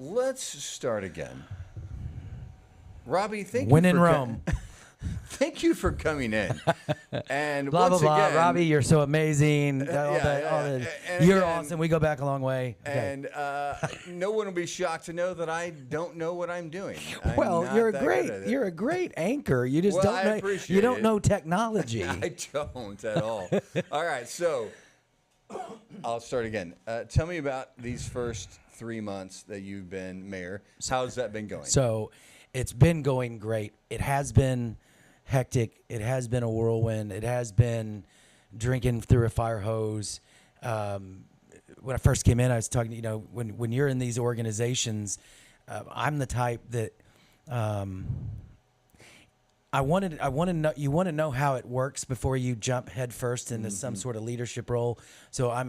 Let's start again. Robbie, thank When you in for Rome. thank you for coming in. And Blah, blah, once blah. again, Robbie, you're so amazing. And You're again, awesome. We go back a long way. Okay. And no one will be shocked to know that I don't know what I'm doing. I'm Well, not you're that great. good at it. You're a great anchor. You just Well, don't I know. appreciate You don't it. know technology. I don't at all. All right, so I'll start again. Tell me about these first 3 months that you've been mayor. How's that been going? So, it's been going great. It has been hectic. It has been a whirlwind. It has been drinking through a fire hose. When I first came in, I was talking. When you're in these organizations, I'm the type that. I want to know. You want to know how it works before you jump headfirst into some sort of leadership role. So I'm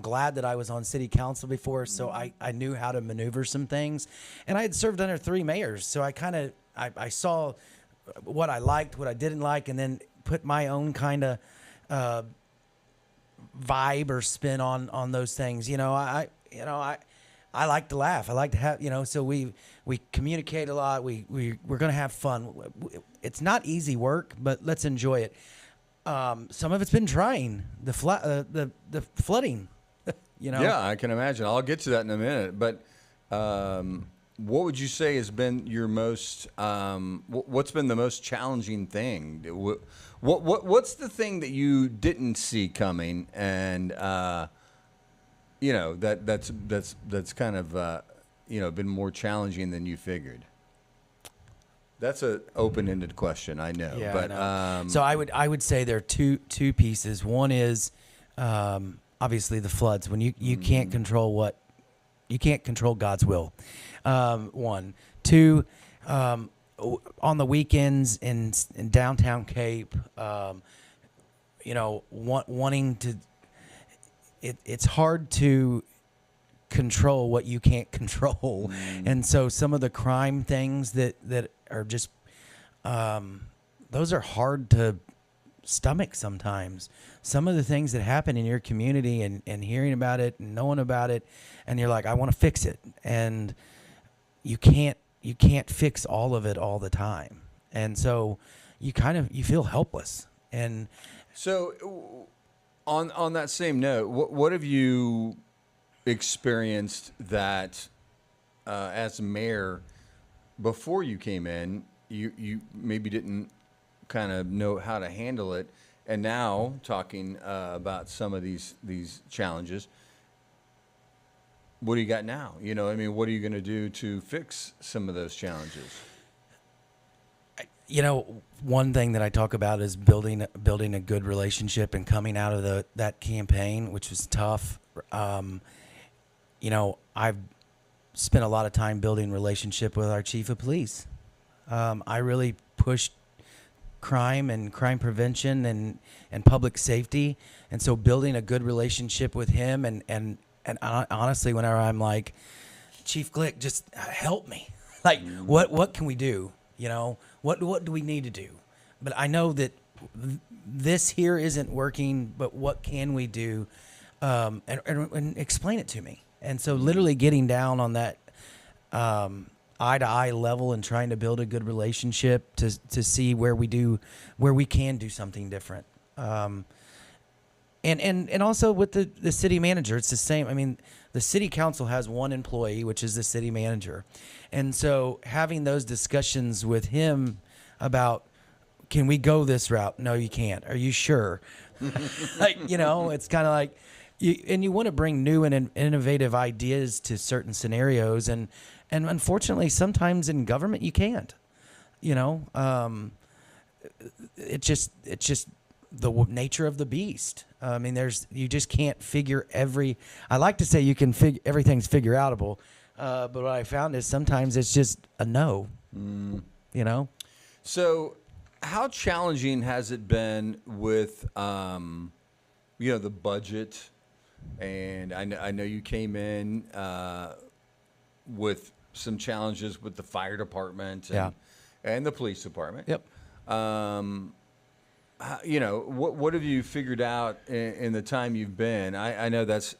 glad that I was on city council before, so I knew how to maneuver some things, and I had served under 3 mayors, so I saw what I liked, what I didn't like, and then put my own kind of vibe or spin on those things. I like to laugh. I like to have, so we communicate a lot. We're going to have fun. It's not easy work, but let's enjoy it. Some of it's been trying. The flooding, Yeah, I can imagine. I'll get to that in a minute. But what would you say has been your most, what's been the most challenging thing? What's the thing that you didn't see coming and, that's kind of been more challenging than you figured? That's an open-ended question, I know. Yeah, but I know. So I would say there are two pieces. One is obviously the floods. When you can't control God's will. One, two. On the weekends in downtown Cape, wanting to. It's hard to control what you can't control. And so some of the crime things that are just those are hard to stomach sometimes. Some of the things that happen in your community and hearing about it and knowing about it, and you're like, I want to fix it, and you can't fix all of it all the time, and so you feel helpless. And so on that same note, what have you experienced that as mayor before you came in, you maybe didn't kind of know how to handle it, and now talking about some of these challenges, what do you got now? What are you going to do to fix some of those challenges? One thing that I talk about is building a good relationship and coming out of that campaign, which was tough. I've spent a lot of time building relationship with our chief of police. I really pushed crime and crime prevention and public safety, and so building a good relationship with him and honestly, whenever I'm like, Chief Glick, just help me. Like, what can we do? What do we need to do? But I know that this here isn't working, but what can we do? And explain it to me. And so literally getting down on that eye-to-eye level and trying to build a good relationship to see where we can do something different. And also with the city manager, it's the same. I mean, the city council has one employee, which is the city manager. And so having those discussions with him about, can we go this route? No, you can't. Are you sure? It's kind of like, you want to bring new and innovative ideas to certain scenarios. And unfortunately, sometimes in government, you can't, it's just the nature of the beast. I mean, you just can't figure I like to say you can everything's figure outable. But what I found is sometimes it's just a no, So how challenging has it been with, the budget? And I know you came in with some challenges with the fire department and the police department. Yep. what have you figured out in the time you've been? I know that's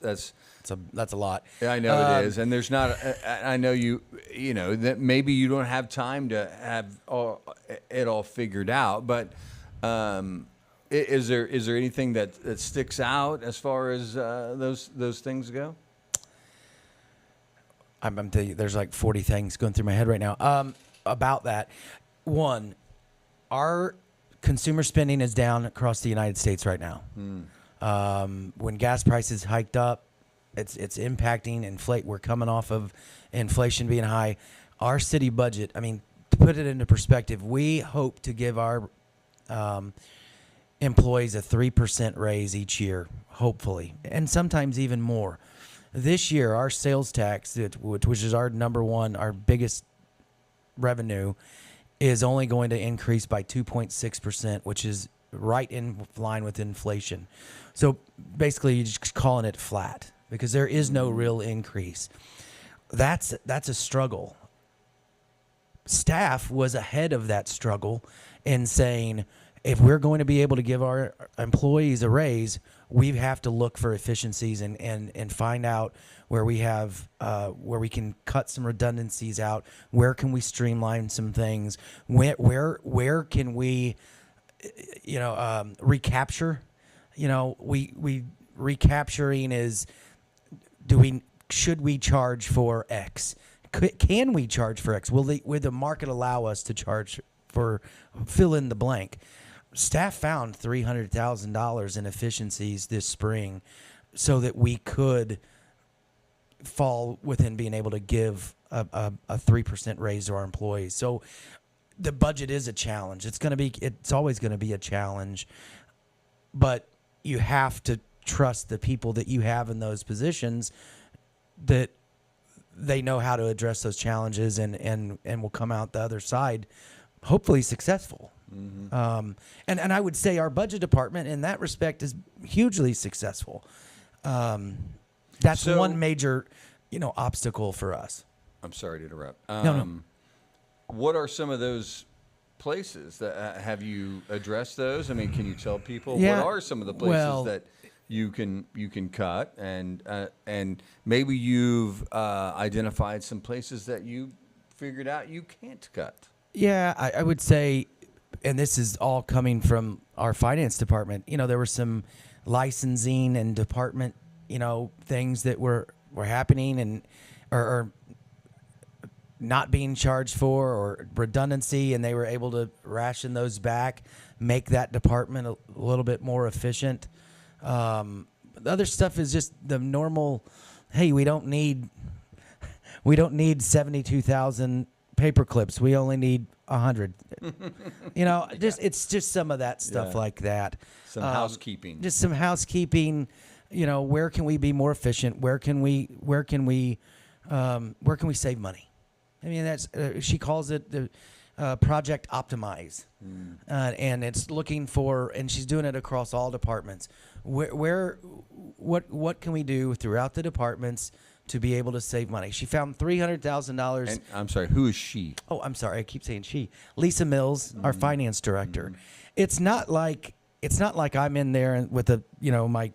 That's a lot. I know it is, and there's not. I know that maybe you don't have time to have it all figured out. But is there anything that sticks out as far as those things go? I'm telling you, there's like 40 things going through my head right now. About that, one, our consumer spending is down across the United States right now. When gas prices hiked up, it's impacting inflate. We're coming off of inflation being high. Our city budget, I mean, to put it into perspective, we hope to give our employees a 3% raise each year, hopefully, and sometimes even more. This year, our sales tax, which is our number one, our biggest revenue, is only going to increase by 2.6%, which is right in line with inflation. So basically, you're just calling it flat because there is no real increase. That's a struggle. Staff was ahead of that struggle in saying, if we're going to be able to give our employees a raise, we have to look for efficiencies and find out where we have where we can cut some redundancies out. Where can we streamline some things? Where can we, recapture? We recapturing is, should we charge for X? Can we charge for X? Will the market allow us to charge for fill in the blank? Staff found $300,000 in efficiencies this spring so that we could fall within being able to give a 3% raise to our employees. So the budget is a challenge. It's always going to be a challenge, but you have to trust the people that you have in those positions that they know how to address those challenges and will come out the other side hopefully successful. Mm-hmm. And I would say our budget department in that respect is hugely successful. That's one major, obstacle for us. I'm sorry to interrupt. No. What are some of those places that have you addressed those? I mean, can you tell people what are some of the places that you can cut and maybe you've identified some places that you figured out you can't cut? Yeah, I would say, and this is all coming from our finance department. There were some licensing and department, things that were happening and or not being charged for, or redundancy, and they were able to ration those back, make that department a little bit more efficient. The other stuff is just the normal. Hey, we don't need 72,000 paper clips. We only need 100. It's just some of that stuff like that. Some housekeeping. Just some housekeeping. Where can we be more efficient? Where can we save money? I mean, that's she calls it the Project Optimize, and it's looking for, and she's doing it across all departments. What can we do throughout the departments to be able to save money? She found $300,000. And I'm sorry, who is she? Oh, I'm sorry, I keep saying she. Lisa Mills, our finance director. It's not like I'm in there with my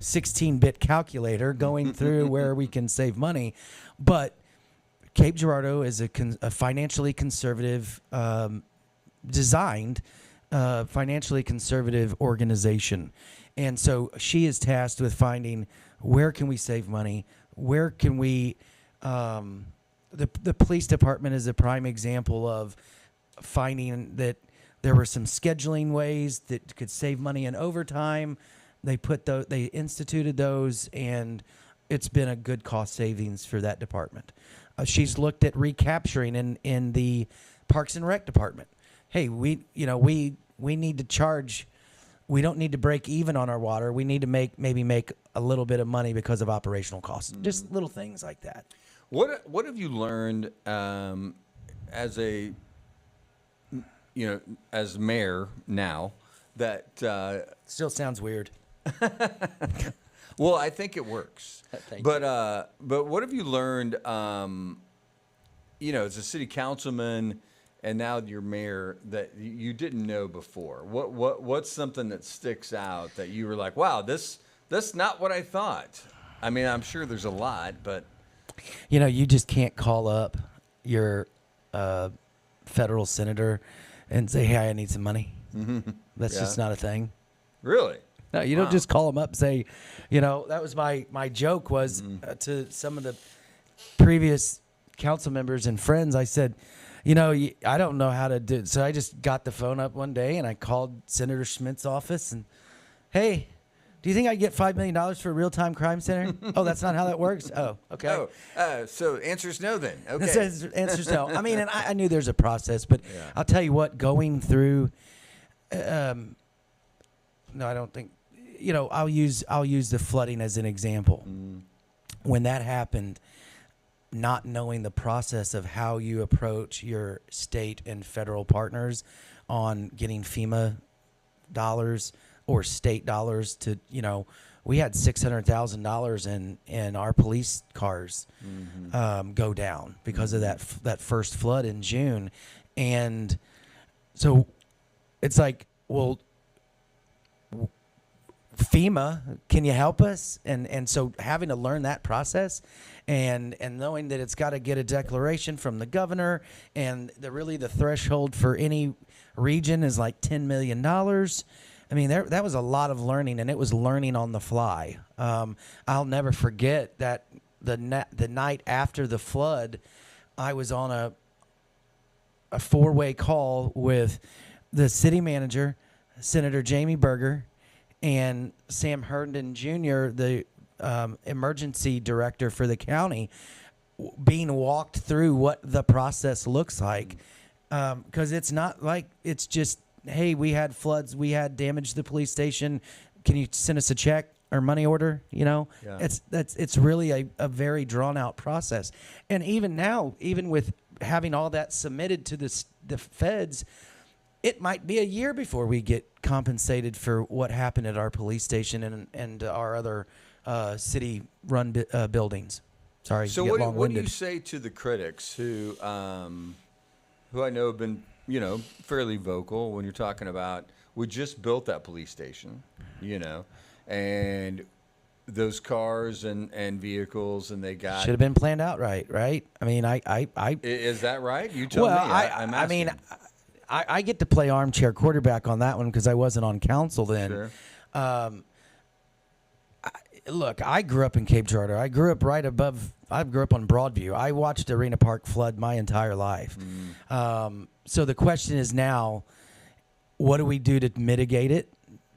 16-bit calculator going through where we can save money, but Cape Girardeau is a financially conservative, designed, financially conservative organization. And so she is tasked with finding where can we save money, where can we, the police department is a prime example of finding that there were some scheduling ways that could save money in overtime. They instituted those, and it's been a good cost savings for that department. She's looked at recapturing in the Parks and Rec department. Hey, we need to charge. We don't need to break even on our water. We need to make a little bit of money because of operational costs. Just little things like that. What have you learned as mayor now that still sounds weird? Well, I think it works. But what have you learned? As a city councilman and now you're mayor that you didn't know before? What's something that sticks out that you were like, wow, that's not what I thought? I mean, I'm sure there's a lot, but You just can't call up your federal senator and say, "Hey, I need some money." That's just not a thing. Really? No, you don't just call them up and say, that was my joke was to some of the previous council members and friends. I said, I don't know how to do it. So I just got the phone up one day and I called Senator Schmidt's office and, hey, do you think I get $5 million for a real-time crime center? Oh, that's not how that works? Oh, okay. Oh, so answer's no then. Okay. The answer's no. I mean, and I knew there's a process, but I'll tell you what, going through, no, I don't think, I'll use the flooding as an example. When that happened, not knowing the process of how you approach your state and federal partners on getting FEMA dollars or state dollars to, we had $600,000 in our police cars go down because of that first flood in June. And so it's like, well, FEMA, can you help us? And so having to learn that process and knowing that it's got to get a declaration from the governor, and the threshold for any region is like $10 million. I mean, that was a lot of learning, and it was learning on the fly. I'll never forget that the night after the flood, I was on a four-way call with the city manager, Senator Jamie Berger, and Sam Herndon Jr., the emergency director for the county, being walked through what the process looks like. Because it's not like it's just, hey, we had floods, we had damage to the police station. Can you send us a check or money order? It's really a very drawn out process. And even now, even with having all that submitted to the feds, it might be a year before we get compensated for what happened at our police station and our other city-run buildings. Sorry. So what do you say to the critics who I know have been fairly vocal when you're talking about, we just built that police station, and those cars and vehicles, and they got should have been planned out right? I mean, I is that right? You tell me. I'm asking. I mean, I get to play armchair quarterback on that one because I wasn't on council then. Sure. Look, I grew up in Cape Girardeau. I grew up right above. I grew up on Broadview. I watched Arena Park flood my entire life. So the question is now, what do we do to mitigate it?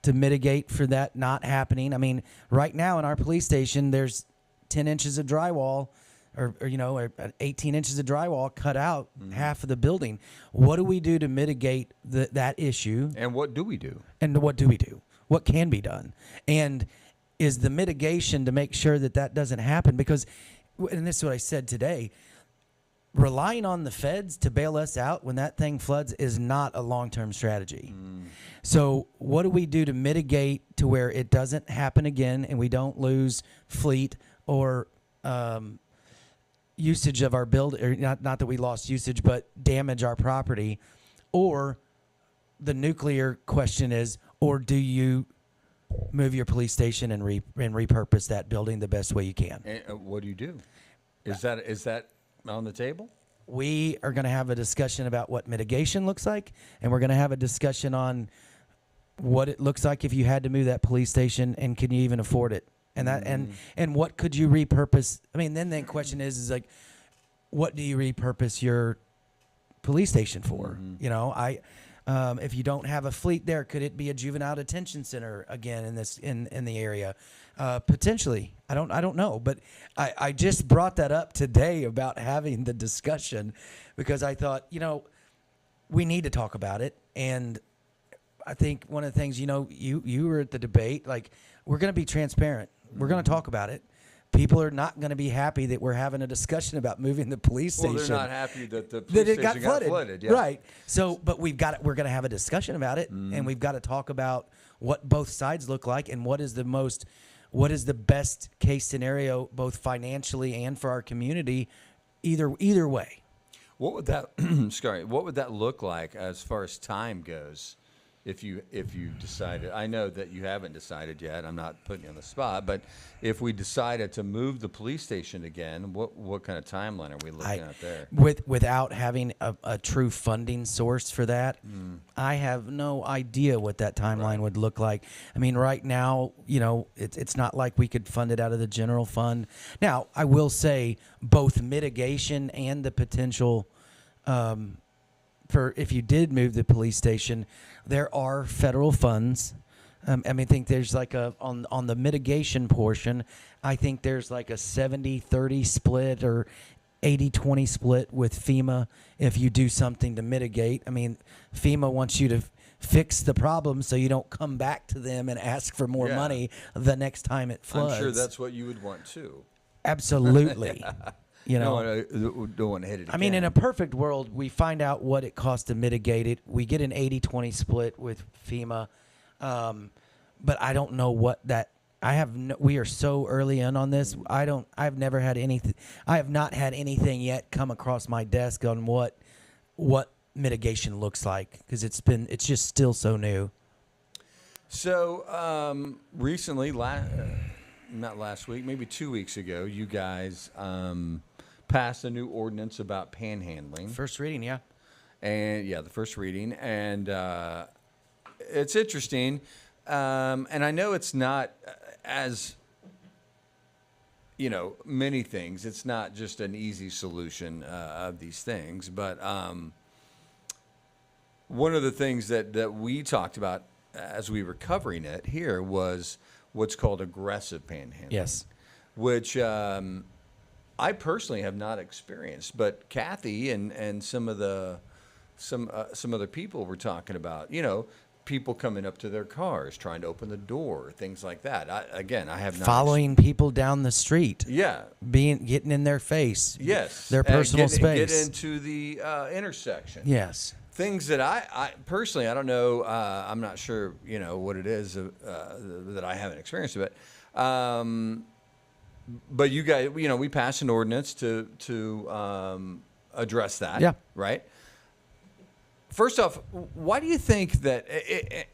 To mitigate for that not happening? I mean, right now in our police station, there's 10 inches of drywall, or 18 inches of drywall cut out half of the building. What do we do to mitigate that issue? And what do we do? And what do we do? What can be done? And is the mitigation to make sure that doesn't happen? Because, and this is what I said today, relying on the feds to bail us out when that thing floods is not a long-term strategy. So what do we do to mitigate to where it doesn't happen again and we don't lose fleet or usage of our build, or not that we lost usage, but damage our property? Or the nuclear question is, or do you move your police station and repurpose that building the best way you can? And what do you do? Is that on the table? We are going to have a discussion about what mitigation looks like, and we're going to have a discussion on what it looks like if you had to move that police station, and can you even afford it? And that and what could you repurpose? I mean, then the question is like, what do you repurpose your police station for? If you don't have a fleet there, could it be a juvenile detention center again in the area? Potentially. I don't know. But I just brought that up today about having the discussion because I thought, we need to talk about it. And I think one of the things, you were at the debate, like, we're going to be transparent. We're going to talk about it. People are not going to be happy that we're having a discussion about moving the police station. Well, they're not happy that the police station got flooded. Yeah. Right. So, but we're going to have a discussion about it, and we've got to talk about what both sides look like and what is the best case scenario, both financially and for our community, either way. What would that sorry, what would that look like as far as time goes? If you decided, I know that you haven't decided yet. I'm not putting you on the spot, but if we decided to move the police station again, what kind of timeline are we looking at there? Without having a true funding source for that, I have no idea what that timeline would look like. I mean, right now, it's not like we could fund it out of the general fund. Now, I will say both mitigation and the potential for if you did move the police station, there are federal funds. I think there's like on the mitigation portion, I think there's like a 70-30 split or 80-20 split with FEMA if you do something to mitigate. I mean, FEMA wants you to fix the problem so you don't come back to them and ask for more money the next time it floods. I'm sure that's what you would want too. Absolutely. Don't want to hit it again. I mean, in a perfect world, we find out what it costs to mitigate it. We get an 80-20 split with FEMA, but I don't know what that. We are so early in on this. I've never had anything. I have not had anything yet come across my desk on what mitigation looks like because it's just still so new. So recently, not last week, maybe 2 weeks ago, you guys passed a new ordinance about panhandling. First reading, yeah. And the first reading, and it's interesting. And I know it's not as many things. It's not just an easy solution of these things, but one of the things that we talked about as we were covering it here was what's called aggressive panhandling. Yes. Which I personally have not experienced, but Kathy and some other people were talking about, people coming up to their cars, trying to open the door, things like that. I have not following people down the street. Yeah, getting in their face. Yes, their personal space. Get into the intersection. Yes. Things that I personally, I don't know, I'm not sure, what it is that I haven't experienced it. But you guys, we passed an ordinance to address that. Yeah. Right. First off, why do you think that?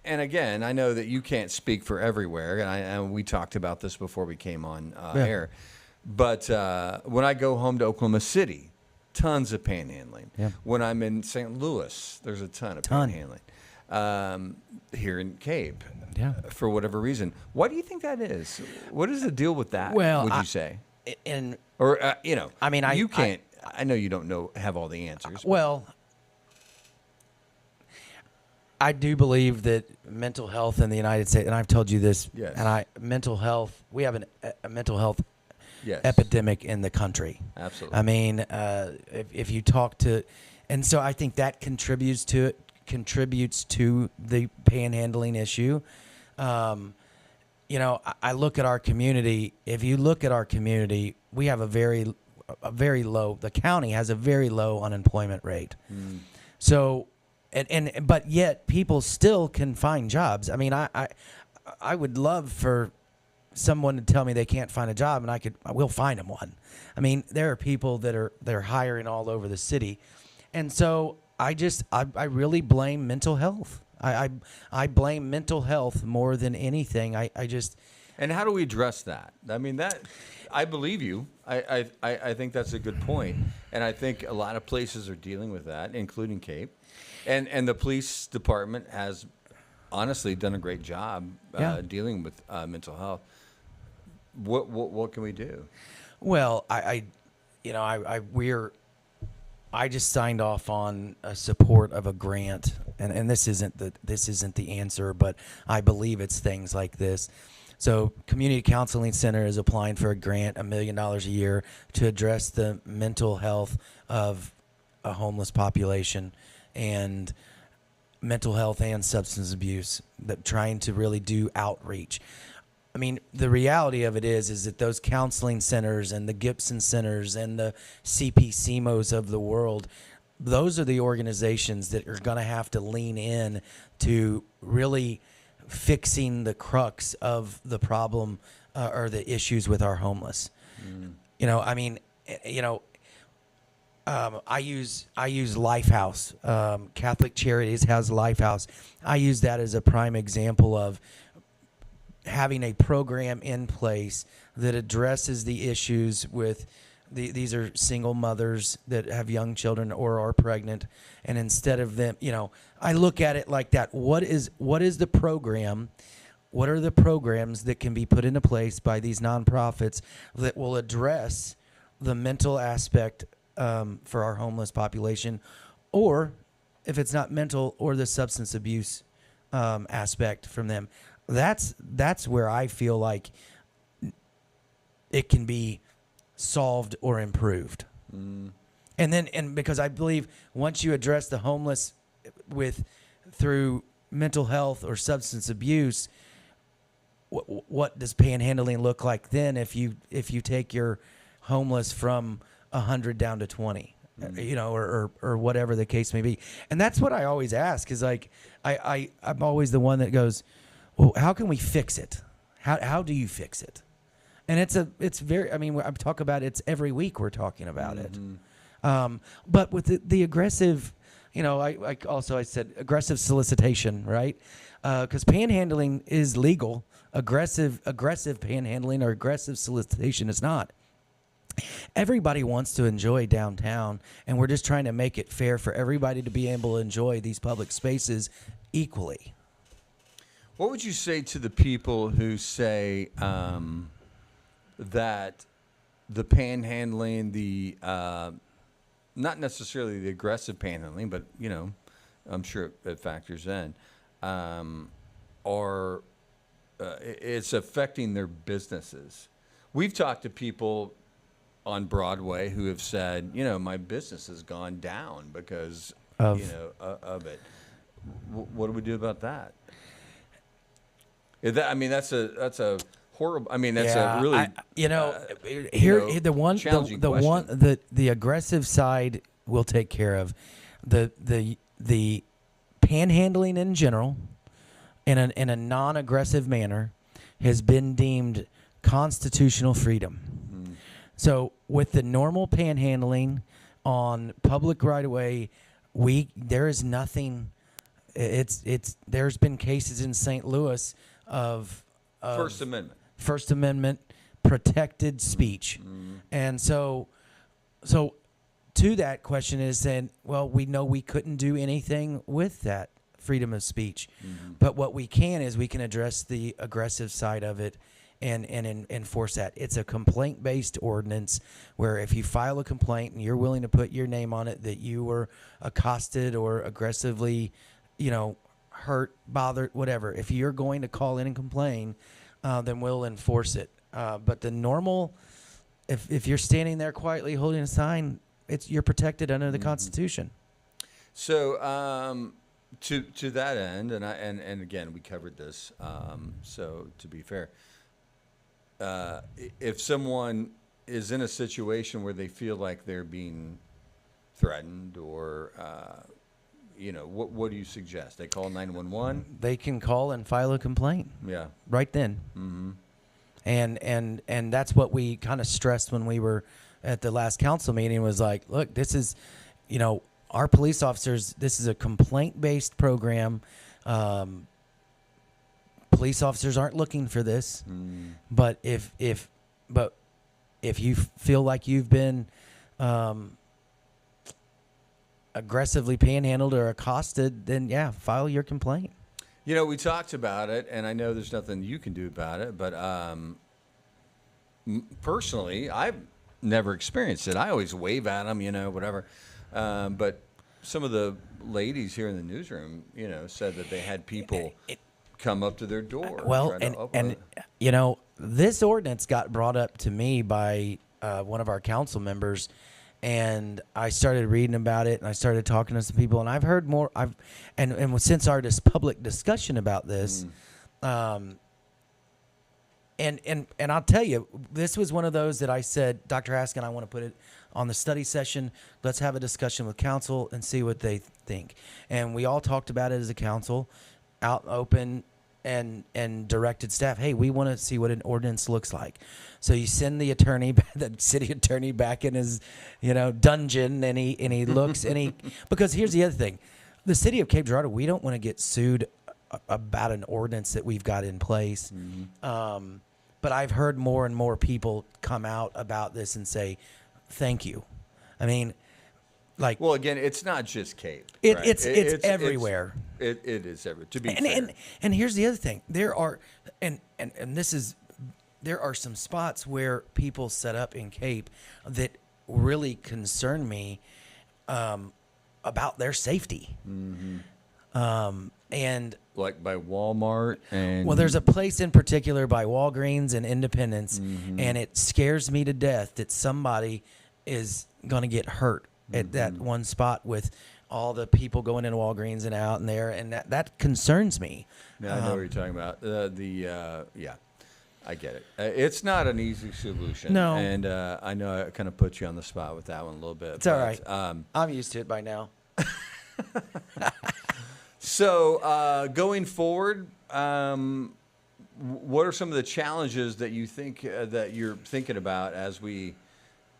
And again, I know that you can't speak for everywhere, and we talked about this before we came on air. But when I go home to Oklahoma City, tons of panhandling. Yeah. When I'm in St. Louis, there's a ton of panhandling. Here in Cape, for whatever reason. Why do you think that is? What is the deal with that? Well, would you say? I mean, you can't. I know you don't have all the answers. Well, I do believe that mental health in the United States, and I've told you this, and mental health. We have a mental health epidemic in the country. Absolutely. I mean, if you talk to, and so I think that contributes to the panhandling issue. I look at our community. If you look at our community, we have a very low. The county has a very low unemployment rate. So, but yet people still can find jobs. I mean, I would love for someone to tell me they can't find a job, and I will find them one. I mean, there are people they're hiring all over the city, and so I really blame mental health. I blame mental health more than anything. And how do we address that? I mean, I believe you. I think that's a good point, and I think a lot of places are dealing with that, including Cape, and the police department has honestly done a great job dealing with mental health. What can we do? Well, I just signed off on a support of a grant, and this isn't the answer, but I believe it's things like this. So, Community Counseling Center is applying for a grant, $1 million a year, to address the mental health of a homeless population and mental health and substance abuse. That trying to really do outreach. I mean, the reality of it is that those counseling centers and the Gibson centers and the CPCMOs of the world, those are the organizations that are going to have to lean in to really fixing the crux of the problem or the issues with our homeless. I mean, I use Lifehouse. Catholic Charities has Lifehouse. I use that as a prime example of having a program in place that addresses the issues with these are single mothers that have young children or are pregnant, and instead of them, I look at it like that. What is the program? What are the programs that can be put into place by these nonprofits that will address the mental aspect for our homeless population, or if it's not mental, or the substance abuse aspect from them? That's where I feel like it can be solved or improved. And because I believe once you address the homeless through mental health or substance abuse, what does panhandling look like then if you take your homeless from 100 down to 20, or whatever the case may be? And that's what I always ask, is like, I'm always the one that goes, well, how can we fix it? How do you fix it? And it's very, I mean, I talk about it's every week we're talking about it. But with the aggressive, I said aggressive solicitation, right? Because panhandling is legal. Aggressive panhandling or aggressive solicitation is not. Everybody wants to enjoy downtown, and we're just trying to make it fair for everybody to be able to enjoy these public spaces equally. What would you say to the people who say that the panhandling, the not necessarily the aggressive panhandling, but I'm sure it factors in, it's affecting their businesses? We've talked to people on Broadway who have said, my business has gone down because of it. What do we do about that? That's a horrible. That's a really the aggressive side will take care of the panhandling in general, in a non-aggressive manner, has been deemed constitutional freedom. So with the normal panhandling on public right of way, there is nothing. There's been cases in St. Louis of First Amendment protected speech. And so to that question is then, well, we know we couldn't do anything with that freedom of speech. But what we can is we can address the aggressive side of it and enforce that. It's a complaint-based ordinance where if you file a complaint and you're willing to put your name on it that you were accosted or aggressively hurt, bothered, whatever. If you're going to call in and complain, then we'll enforce it. But the normal, if you're standing there quietly holding a sign, you're protected under the Constitution. So to that end, and again we covered this. So to be fair, if someone is in a situation where they feel like they're being threatened or what do you suggest? They call 911? They can call and file a complaint. Yeah. Right then. And that's what we kind of stressed when we were at the last council meeting, was like, look, this is, our police officers, this is a complaint-based program. Police officers aren't looking for this. But if you feel like you've been aggressively panhandled or accosted, then file your complaint. We talked about it, and I know there's nothing you can do about it, but personally, I've never experienced it. I always wave at them, whatever. But some of the ladies here in the newsroom, said that they had people come up to their door. Well, this ordinance got brought up to me by one of our council members. And I started reading about it, and I started talking to some people, and I've heard more. And since our public discussion about this, and I'll tell you, this was one of those that I said, Dr. Haskin, I want to put it on the study session. Let's have a discussion with council and see what they think. And we all talked about it as a council, out open. and directed staff, hey, we want to see what an ordinance looks like. So you send the attorney, the city attorney, back in his, dungeon, and he looks and he because here's the other thing, the city of Cape Girardeau, we don't want to get sued about an ordinance that we've got in place. But I've heard more and more people come out about this and say, thank you. I mean, like, well, again, it's not just Cape. It, right? it's everywhere. It is everywhere. To be fair. And here's the other thing. There are there are some spots where people set up in Cape that really concern me about their safety. And like by Walmart and well, there's a place in particular by Walgreens and Independence, and it scares me to death that somebody is going to get hurt at that one spot with all the people going into Walgreens and out and there, and that concerns me. Yeah, I know what you're talking about. Yeah, I get it. It's not an easy solution. No. And I know I kind of put you on the spot with that one a little bit. It's all right. I'm used to it by now. So going forward, what are some of the challenges that you think that you're thinking about as we,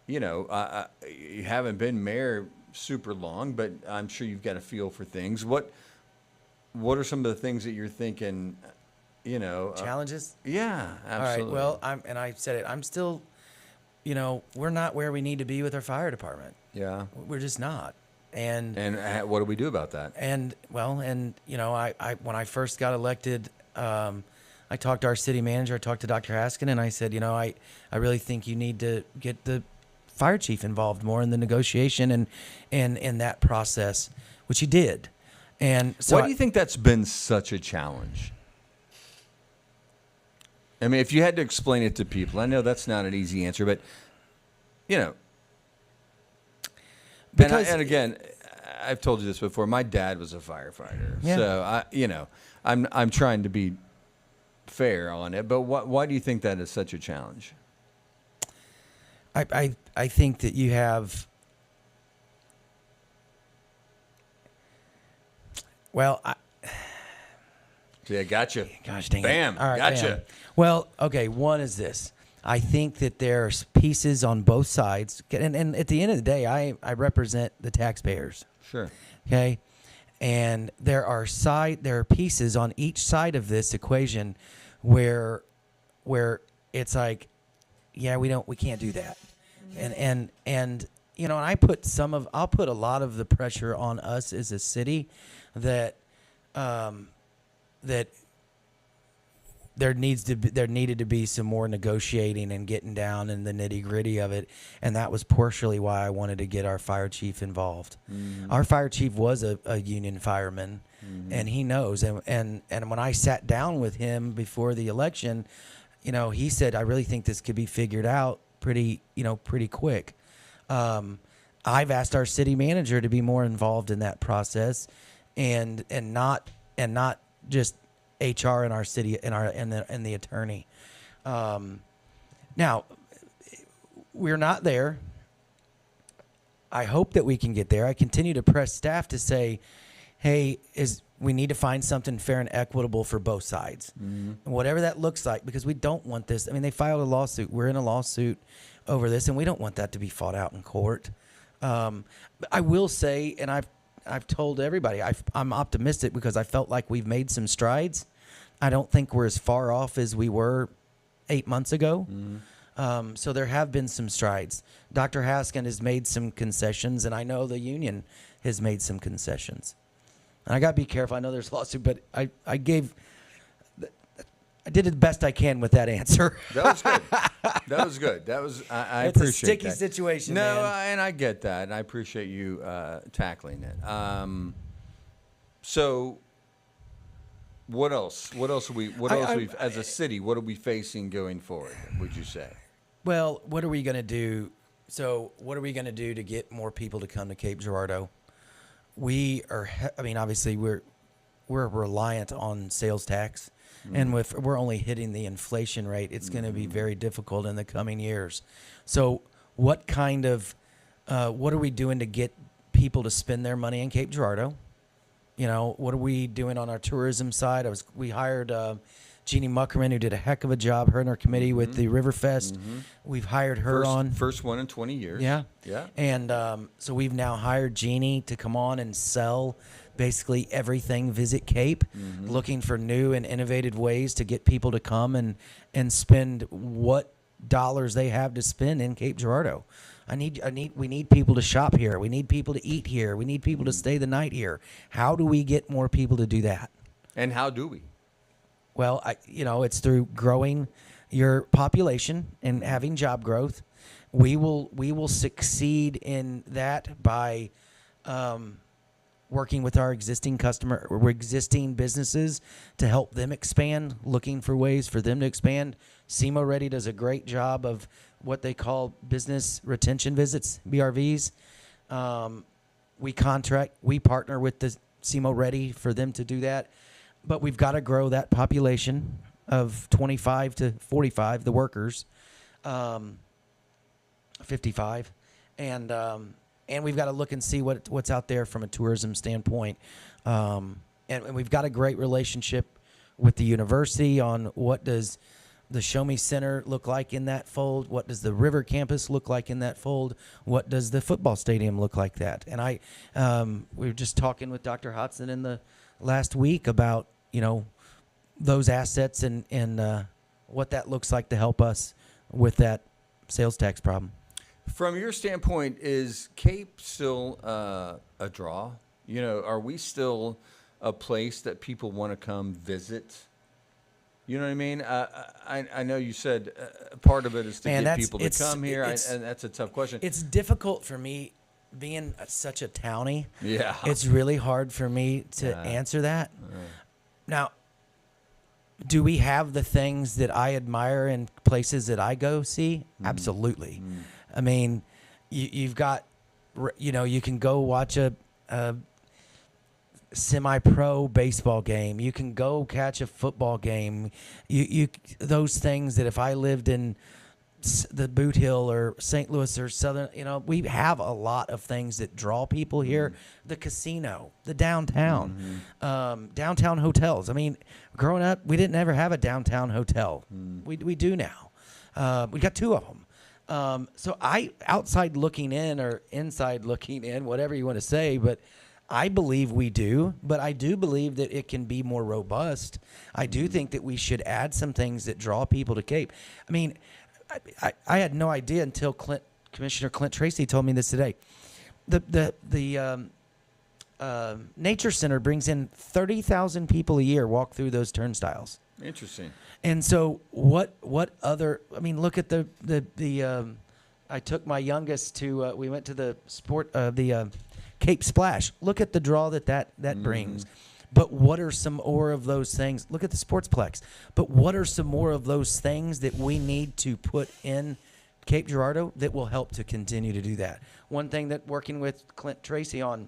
you haven't been mayor super long, but I'm sure you've got a feel for things. What are some of the things that you're thinking, Challenges? Yeah, absolutely. All right. Well, I said it. I'm still, we're not where we need to be with our fire department. Yeah. We're just not. And what do we do about that? I when I first got elected, I talked to our city manager, I talked to Dr. Haskin, and I said, I really think you need to get the fire chief involved more in the negotiation and in that process, which he did. And so why do you think that's been such a challenge? I mean, if you had to explain it to people, I know that's not an easy answer, but because, and again, I've told you this before. My dad was a firefighter, so I'm trying to be fair on it. But why do you think that is such a challenge? I think that you have. Well, See, I got you. Gosh dang Bam. it! All right, Gotcha. bam. Well, okay. One is this. I think that there's pieces on both sides, and at the end of the day, I represent the taxpayers. Sure. Okay, and there are pieces on each side of this equation where it's like, yeah, we can't do that, and I'll put a lot of the pressure on us as a city that there needed to be some more negotiating and getting down in the nitty-gritty of it, and that was partially why I wanted to get our fire chief involved. Our fire chief was a union fireman, and he knows. And when I sat down with him before the election, he said, I really think this could be figured out pretty quick. I've asked our city manager to be more involved in that process, and not just HR in our city and the attorney. Now, we're not there. I hope that we can get there. I continue to press staff to say, hey, we need to find something fair and equitable for both sides. And whatever that looks like, because we don't want this. I mean, they filed a lawsuit. We're in a lawsuit over this, and we don't want that to be fought out in court. I will say, and I've told everybody, I'm optimistic because I felt like we've made some strides. I don't think we're as far off as we were 8 months ago. So there have been some strides. Dr. Haskin has made some concessions, and I know the union has made some concessions. And I got to be careful. I know there's a lawsuit, but I did the best I can with that answer. That was good. That was good. That was I it's appreciate a sticky that. situation, No, man. and I get that, and I appreciate you tackling it. So, what else? What else are we? As a city, what are we facing going forward? Would you say? Well, what are we going to do? So, what are we going to do to get more people to come to Cape Girardeau? We are. Obviously, we're reliant on sales tax. And if we're only hitting the inflation rate, it's going to be very difficult in the coming years. So what are we doing to get people to spend their money in Cape Girardeau? what are we doing on our tourism side? We hired Jeannie Muckerman, who did a heck of a job, her and her committee with the Riverfest. We've hired her First one in 20 years. Yeah. Yeah. And so we've now hired Jeannie to come on and sell basically everything Visit Cape, looking for new and innovative ways to get people to come and spend what dollars they have to spend in Cape Girardeau. We need people to shop here. We need people to eat here. We need people to stay the night here. How do we get more people to do that? And how do we? Well, it's through growing your population and having job growth. We will succeed in that by working with our existing businesses to help them expand, looking for ways for them to expand. SEMO Ready does a great job of what they call business retention visits, BRVs. We partner with the SEMO Ready for them to do that. But we've got to grow that population of 25 to 45, the workers, 55, and we've got to look and see what's out there from a tourism standpoint. And we've got a great relationship with the university on what does the Show Me Center look like in that fold? What does the River Campus look like in that fold? What does the football stadium look like that? And we were just talking with Dr. Hodson in the last week about those assets and what that looks like to help us with that sales tax problem. From your standpoint, is Cape still a draw? Are we still a place that people want to come visit? You know what I mean? I know you said part of it is to get people to come here, and that's a tough question. It's difficult for me being such a townie. Yeah. It's really hard for me to answer that. Now, do we have the things that I admire in places that I go see? Absolutely. I mean, you've got, you can go watch a semi-pro baseball game. You can go catch a football game. Those things that if I lived in the Boot Hill or St. Louis or Southern, we have a lot of things that draw people here. The casino, the downtown, downtown hotels. I mean, growing up, we didn't ever have a downtown hotel. We do now. We got two of them. So outside looking in or inside looking in, whatever you want to say, but I believe we do, but I do believe that it can be more robust. I do think that we should add some things that draw people to Cape. I mean, I had no idea until Commissioner Clint Tracy told me this today. The Nature Center brings in 30,000 people a year walk through those turnstiles. Interesting. And so what other? I mean, look at the I took my youngest to. We went to the Cape Splash. Look at the draw that brings. But what are some more of those things? Look at the Sportsplex. But what are some more of those things that we need to put in Cape Girardeau that will help to continue to do that? One thing that working with Clint Tracy on,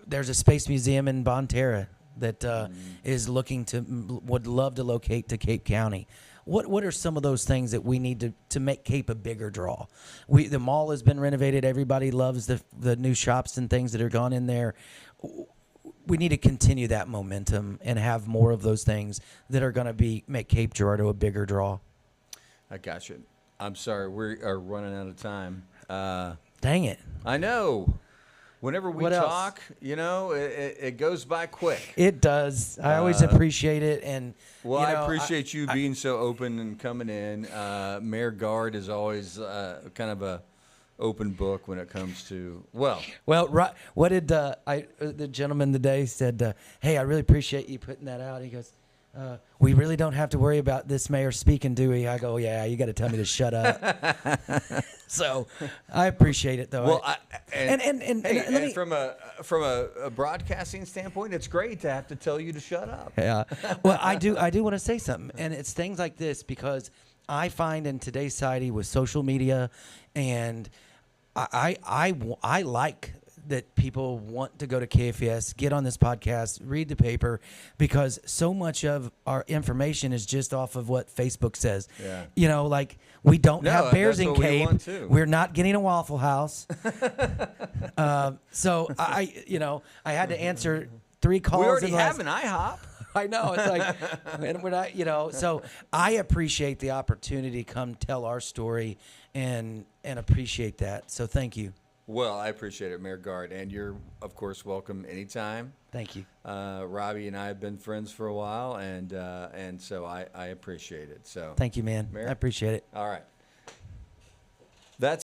there's a space museum in Bonterra that is would love to locate to Cape County. What are some of those things that we need to make Cape a bigger draw? The mall has been renovated. Everybody loves the new shops and things that are gone in there. We need to continue that momentum and have more of those things that are going to make Cape Girardeau a bigger draw. I got you. I'm sorry, we are running out of time. Dang it! I know. Whenever we What else? talk, it goes by quick. It does. I always appreciate it, and I appreciate you being so open and coming in. Mayor Guard is always kind of a open book when it comes to Well, right. What did the gentleman today said? Hey, I really appreciate you putting that out. He goes, we really don't have to worry about this mayor speaking, do we? I go, yeah. You got to tell me to shut up. So I appreciate it, though. Well, and from a broadcasting standpoint, it's great to have to tell you to shut up. Yeah. Well, I do want to say something, and it's things like this because I find in today's society with social media, and I like that people want to go to KFS, get on this podcast, read the paper, because so much of our information is just off of what Facebook says. Yeah. Like we don't have bears in Cape. We're not getting a Waffle House. So I had to answer 3 calls. We already in the have last- an IHOP. I know. It's like, and when so I appreciate the opportunity to come tell our story and appreciate that. So thank you. Well, I appreciate it, Mayor Guard, and you're of course welcome anytime. Thank you. Robbie and I have been friends for a while, and so I appreciate it. So Thank you, man. Mayor? I appreciate it. All right. That's